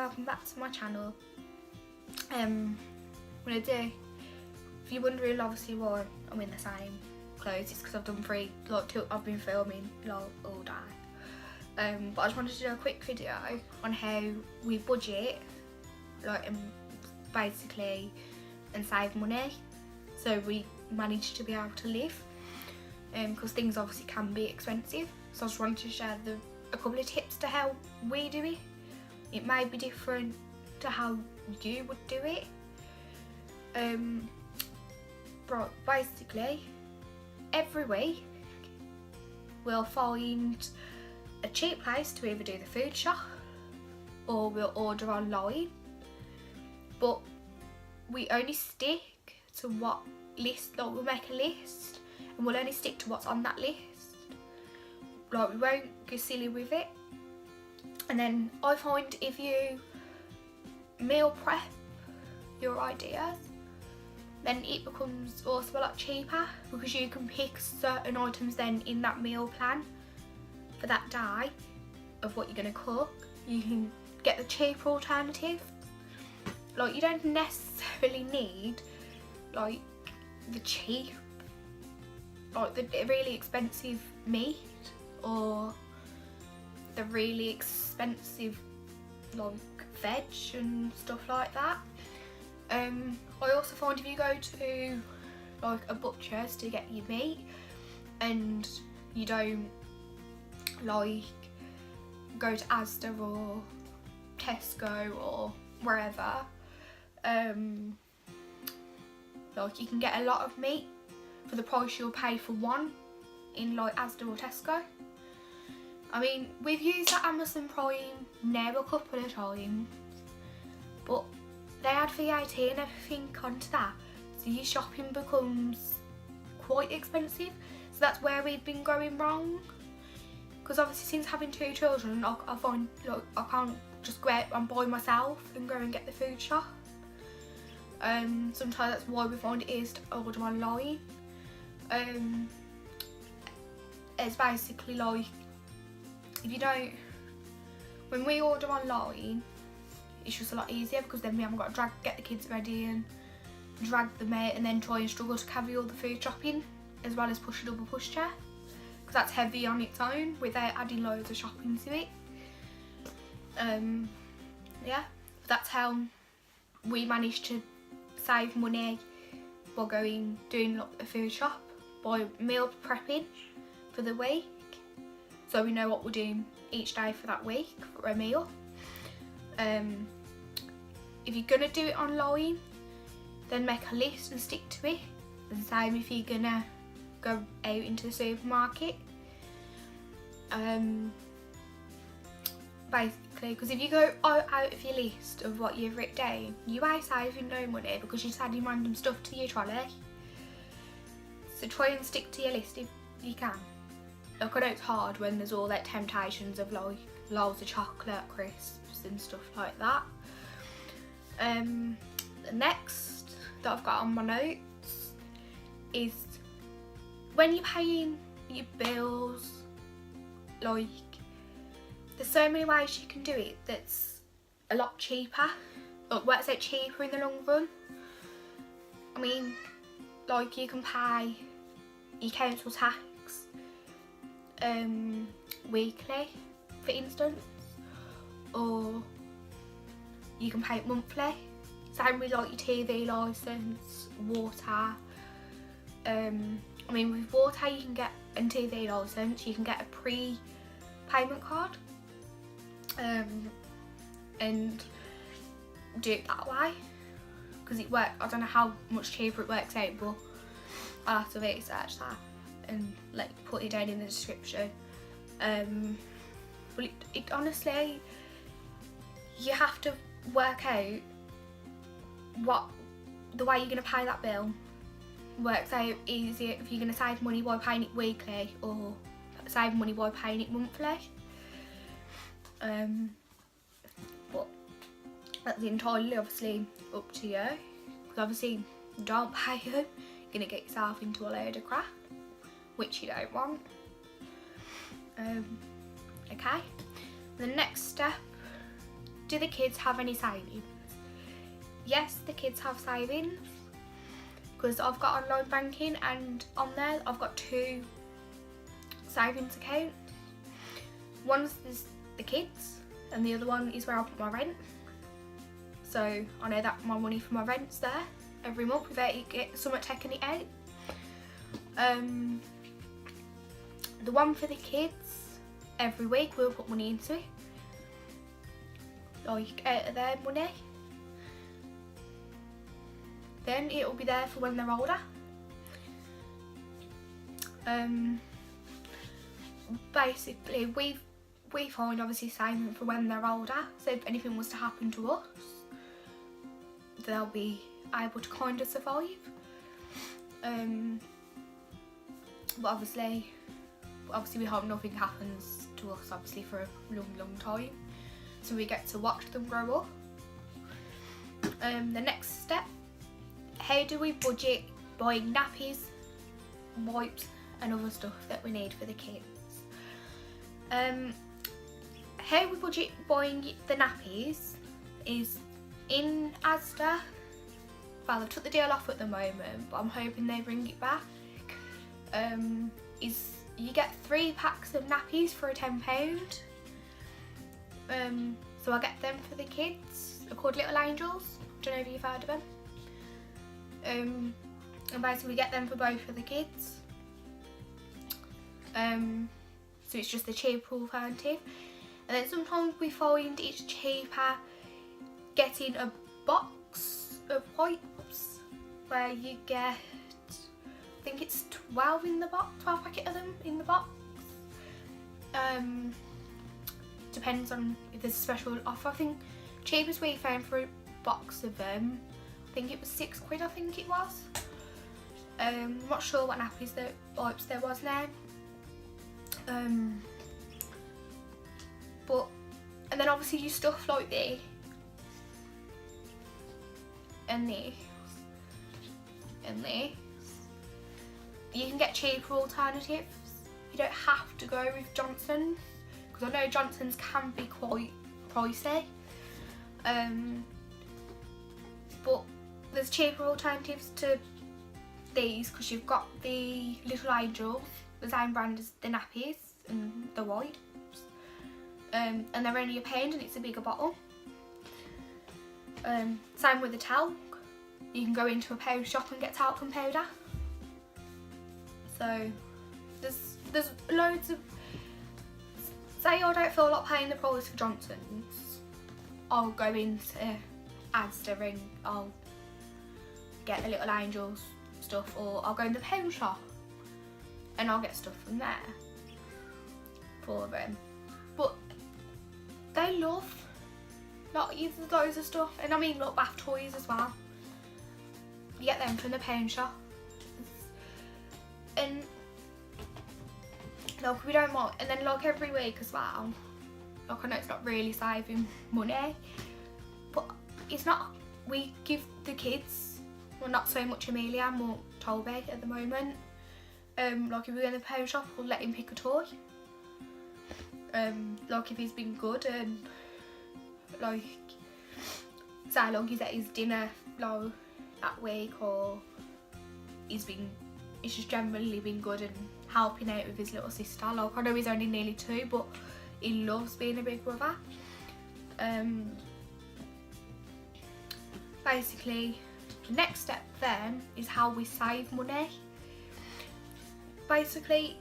welcome back to my channel. I'm gonna do, if you're wondering obviously why I'm in the same clothes, it's because I've done I've been filming all day. But I just wanted to do a quick video on how we budget, basically, and save money, so we manage to be able to live. Because things obviously can be expensive, so I just wanted to share a couple of tips to how we do it. It may be different to how you would do it. But basically, every week we'll find a cheap place to either do the food shop or we'll order online. But we only stick to what list, we'll make a list and we'll only stick to what's on that list. We won't go silly with it. And then I find if you meal prep your ideas, then it becomes also a lot cheaper, because you can pick certain items then in that meal plan for that day of what you're going to cook. You can get the cheaper alternative. You don't necessarily need the cheap, the really expensive meat or the really expensive veg and stuff like that. I also find if you go to a butcher's to get your meat and you don't go to Asda or Tesco or wherever, you can get a lot of meat for the price you'll pay for one in Asda or Tesco. I mean, we've used that Amazon Prime now a couple of times, but they add VAT and everything onto that, so your shopping becomes quite expensive. So that's where we've been going wrong, because obviously since having 2 children, I find I can't just go out and buy myself and go and get the food shop. Sometimes that's why we find it is to order online. It's basically if you don't, when we order online, it's just a lot easier, because then we haven't got to get the kids ready and drag them out and then try and struggle to carry all the food shopping as well as push a double pushchair, because that's heavy on its own without adding loads of shopping to it. Yeah, that's how we manage to save money by doing a food shop, by meal prepping for the week, so we know what we're doing each day for that week for a meal. If you're gonna do it online, then make a list and stick to it. The same if you're gonna go out into the supermarket. Basically, because if you go out of your list of what you've written down, you are saving no money because you're just adding random stuff to your trolley. So try and stick to your list if you can. I know it's hard when there's all that temptations of loads of chocolate, crisps and stuff like that. The next that I've got on my notes is when you're paying your bills, there's so many ways you can do it that's a lot cheaper, works out cheaper in the long run. I mean, you can pay your council tax weekly, for instance, or you can pay it monthly. Same with your TV licence, water. I mean, with water you can get, and TV licence, you can get a pre-payment card and do it that way, because it works. I don't know how much cheaper it works out, but I'll have to research that and put it down in the description. But it honestly, you have to work out what the way you're going to pay that bill works out easier if you're going to save money by paying it weekly or save money by paying it monthly. But that's entirely obviously up to you, because obviously you don't pay them, you're going to get yourself into a load of crap which you don't want. Okay, the next step, do the kids have any savings? Yes, the kids have savings, because I've got online banking, and on there I've got 2 savings accounts. One's the kids and the other one is where I put my rent. So I know that my money for my rent's there every month without someone taking it out. The one for the kids, every week we'll put money into it, like out of their money. Then it will be there for when they're older. Basically we find obviously saving for when they're older, so if anything was to happen to us, they'll be able to kind of survive. But obviously we hope nothing happens to us obviously for a long time, so we get to watch them grow up. The next step, how do we budget buying nappies, wipes and other stuff that we need for the kids? How we budget buying the nappies is in Asda. Well, they've took the deal off at the moment, but I'm hoping they bring it back. Is you get 3 packs of nappies for £10. So I get them for the kids. They're called Little Angels. Don't know if you've heard of them. And basically we get them for both of the kids. So it's just a cheaper alternative. And then sometimes we find it's cheaper getting a box of wipes where you get, I think it's 12 in the box, 12 packet of them in the box. Depends on if there's a special offer. I think cheapest we found for a box of them, I think it was £6, I think it was. I'm not sure what nappies wipes there was now. And then obviously you stuff like this and this and this. You can get cheaper alternatives. You don't have to go with Johnson's, because I know Johnson's can be quite pricey. But there's cheaper alternatives to these, because you've got the Little Angels, the same brand as the nappies and the wipes. And they're only £1 and it's a bigger bottle. Same with the talc. You can go into a pound shop and get talcum powder. So there's loads of, say I don't feel like paying the price for Johnson's, I'll go into Asda and I'll get the Little Angels stuff, or I'll go in the pound shop and I'll get stuff from there for them. But they love, like, loads of stuff, and I mean, look, bath toys as well. You get them from the pound shop, and like we don't mind. And then like every week as well, like I know it's not really saving money, but it's not. We give the kids, well, not so much Amelia, more Toby at the moment. Like if we go in the pound shop, we'll let him pick a toy. Like if he's been good and like say like he's at his dinner like that week, or it's just generally been good and helping out with his little sister. Like I know he's only nearly 2, but he loves being a big brother. Basically the next step then is how we save money. Basically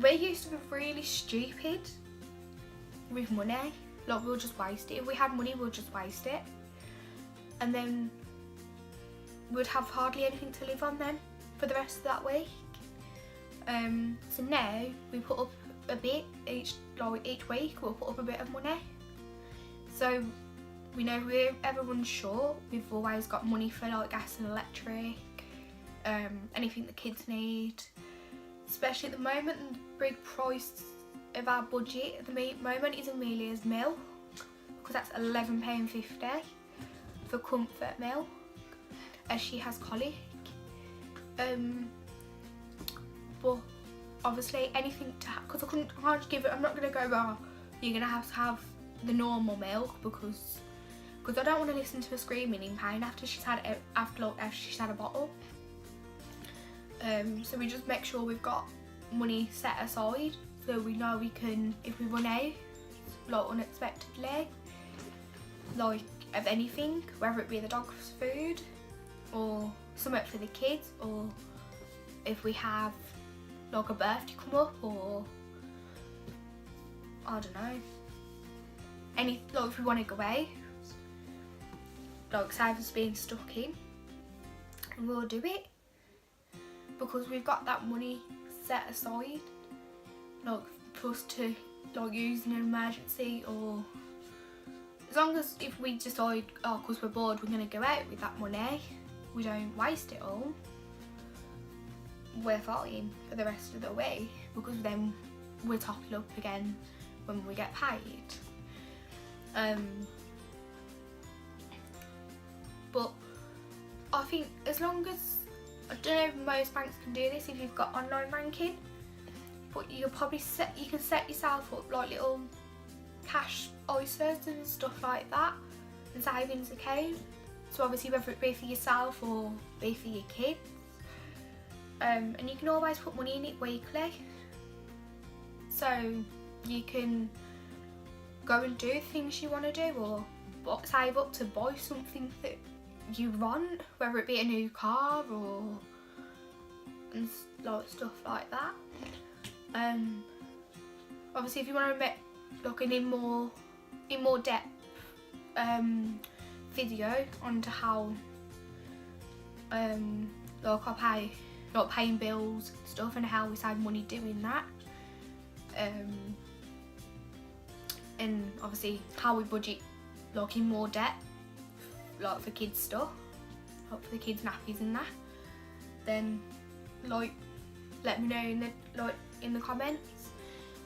we used to be really stupid with money. Like we'll just waste it. If we had money, we'll just waste it, and then we'd have hardly anything to live on then for the rest of that week. So now we put up a bit each week. We'll put up a bit of money, so we know if we're ever unsure, we've always got money for like gas and electric, anything the kids need. Especially at the moment, the big price of our budget at the moment is Amelia's milk, because that's £11.50 for comfort milk, as she has colic. But obviously anything to have, because I can't give it, I'm not going to go, oh, you're going to have the normal milk because I don't want to listen to her screaming in pain after she's had a bottle. So we just make sure we've got money set aside so we know we can, if we run out like unexpectedly, like of anything, whether it be the dog's food or something for the kids, or if we have like a birthday come up, or I don't know, any, like if we want to go away, like save us being stuck in, and we'll do it because we've got that money set aside, like for us to like use in an emergency, or as long as if we decide, oh, because we're bored, we're going to go out with that money, we don't waste it all, we're fine for the rest of the week, because then we're topping up again when we get paid. But I think as long as, I don't know if most banks can do this if you've got online banking, but you can set yourself up like little cash ISAs and stuff like that, and savings account. So obviously whether it be for yourself or be for your kids, and you can always put money in it weekly, so you can go and do things you want to do, or save up to buy something that you want, whether it be a new car or and like stuff like that. Obviously if you want to make like an in more depth video onto how like I pay, like paying bills and stuff, and how we save money doing that, and obviously how we budget like in more depth, like for kids stuff, like for the kids nappies and that, then like let me know in the comments,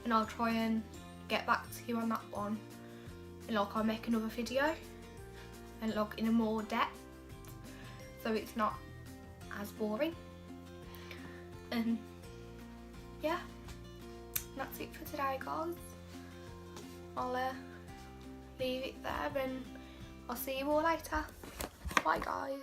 and I'll try and get back to you on that one, and like I'll make another video and like in a more depth, so it's not as boring. And yeah, that's it for today, guys. I'll leave it there, and I'll see you all later. Bye, guys.